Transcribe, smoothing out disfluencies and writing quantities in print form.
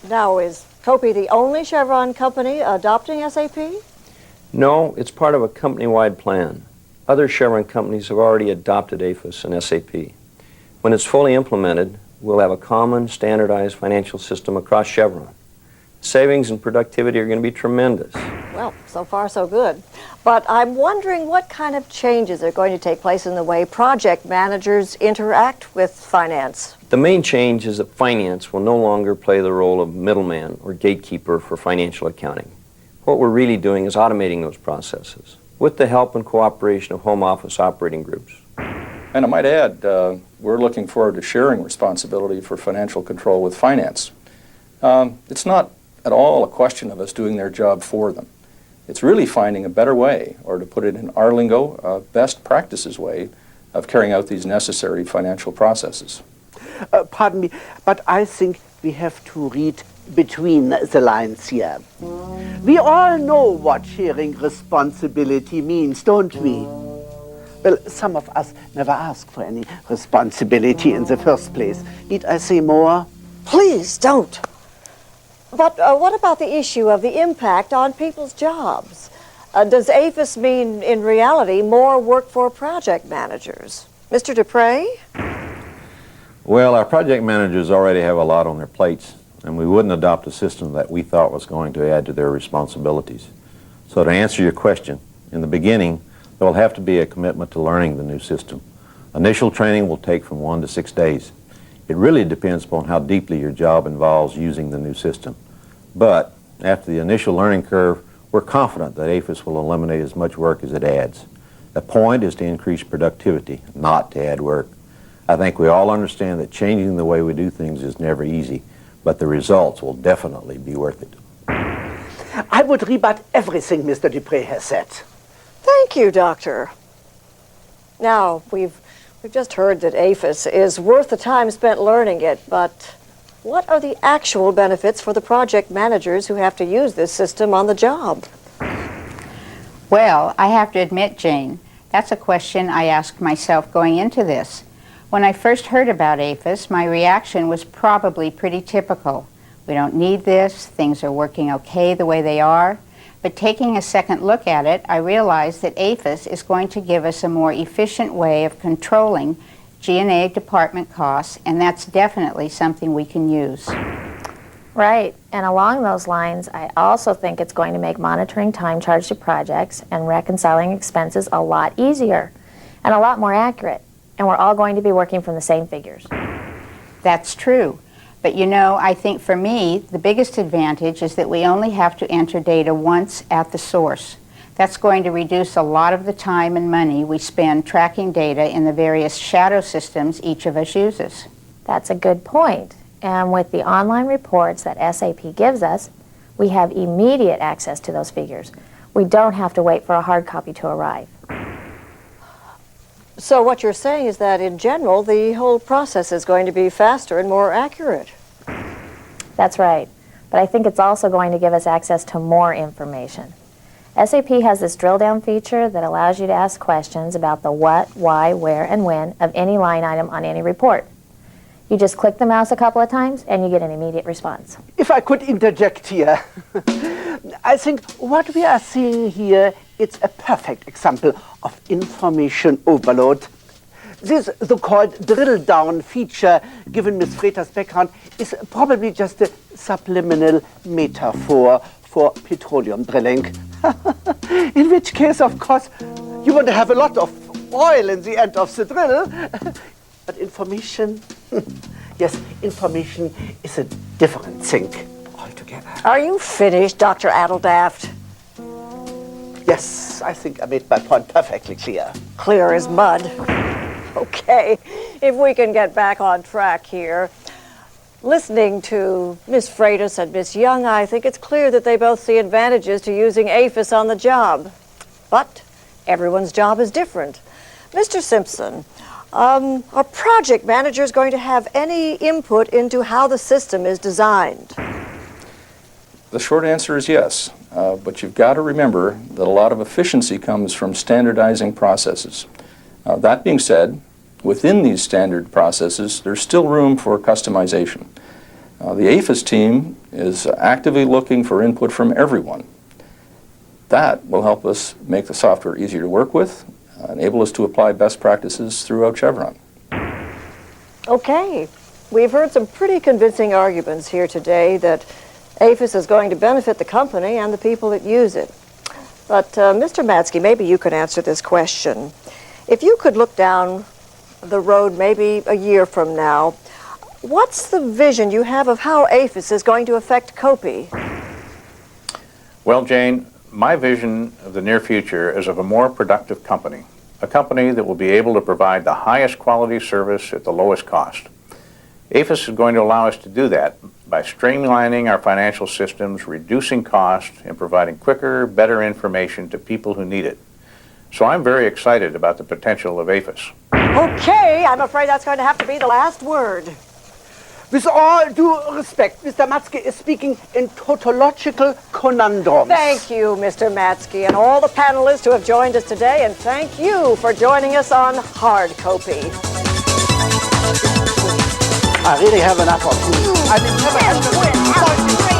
Now, is Copi the only Chevron company adopting SAP? No, it's part of a company-wide plan. Other Chevron companies have already adopted APHIS and SAP. When it's fully implemented, we'll have a common, standardized financial system across Chevron. Savings and productivity are going to be tremendous. Well, so far so good. But I'm wondering what kind of changes are going to take place in the way project managers interact with finance. The main change is that finance will no longer play the role of middleman or gatekeeper for financial accounting. What we're really doing is automating those processes with the help and cooperation of home office operating groups. And I might add, we're looking forward to sharing responsibility for financial control with finance. It's not at all a question of us doing their job for them. It's really finding a better way, or to put it in our lingo, a best practices way of carrying out these necessary financial processes. Pardon me, but I think we have to read between the lines here. We all know what sharing responsibility means, don't we? Well, some of us never ask for any responsibility in the first place. Need I say more? Please don't. But what about the issue of the impact on people's jobs? Does APHIS mean, in reality, more work for project managers? Mr. Dupre? Well, our project managers already have a lot on their plates, and we wouldn't adopt a system that we thought was going to add to their responsibilities. So to answer your question, in the beginning, there will have to be a commitment to learning the new system. Initial training will take from 1 to 6 days. It really depends upon how deeply your job involves using the new system. But after the initial learning curve, we're confident that APHIS will eliminate as much work as it adds. The point is to increase productivity, not to add work. I think we all understand that changing the way we do things is never easy, but the results will definitely be worth it. I would rebut everything Mr. Dupre has said. Thank you, Doctor. Now, we've just heard that APHIS is worth the time spent learning it, but what are the actual benefits for the project managers who have to use this system on the job? Well, I have to admit, Jane, that's a question I asked myself going into this. When I first heard about APHIS, my reaction was probably pretty typical. We don't need this, things are working okay the way they are. But taking a second look at it, I realized that APHIS is going to give us a more efficient way of controlling G&A department costs, and that's definitely something we can use. Right, and along those lines, I also think it's going to make monitoring time charged to projects and reconciling expenses a lot easier and a lot more accurate, and we're all going to be working from the same figures. That's true. But you know, I think for me, the biggest advantage is that we only have to enter data once at the source. That's going to reduce a lot of the time and money we spend tracking data in the various shadow systems each of us uses. That's a good point. And with the online reports that SAP gives us, we have immediate access to those figures. We don't have to wait for a hard copy to arrive. So what you're saying is that, in general, the whole process is going to be faster and more accurate. That's right. But I think it's also going to give us access to more information. SAP has this drill-down feature that allows you to ask questions about the what, why, where, and when of any line item on any report. You just click the mouse a couple of times and you get an immediate response. If I could interject here, I think what we are seeing here, it's a perfect example of information overload. This so-called drill-down feature, given Ms. Freter's background, is probably just a subliminal metaphor for petroleum drilling. In which case, of course, you want to have a lot of oil in the end of the drill. But information, yes, information is a different thing altogether. Are you finished, Dr. Adeldaft? Yes, I think I made my point perfectly clear. Clear as mud. Okay, if we can get back on track here. Listening to Ms. Freitas and Ms. Young, I think it's clear that they both see advantages to using APHIS on the job. But everyone's job is different. Mr. Simpson, are project managers going to have any input into how the system is designed? The short answer is yes, but you've got to remember that a lot of efficiency comes from standardizing processes. That being said, within these standard processes, there's still room for customization. The APHIS team is actively looking for input from everyone. That will help us make the software easier to work with, enable us to apply best practices throughout Chevron. Okay, we've heard some pretty convincing arguments here today that APHIS is going to benefit the company and the people that use it. But Mr. Matsky, maybe you could answer this question. If you could look down the road maybe a year from now, what's the vision you have of how APHIS is going to affect Copi? Well, Jane, my vision of the near future is of a more productive company, a company that will be able to provide the highest quality service at the lowest cost. APHIS is going to allow us to do that by streamlining our financial systems, reducing costs, and providing quicker, better information to people who need it. So I'm very excited about the potential of APHIS. Okay, I'm afraid that's going to have to be the last word. With all due respect, Mr. Matsky is speaking in tautological conundrums. Thank you, Mr. Matsky, and all the panelists who have joined us today, and thank you for joining us on Hard Copi. I really have enough of you. I mean, never had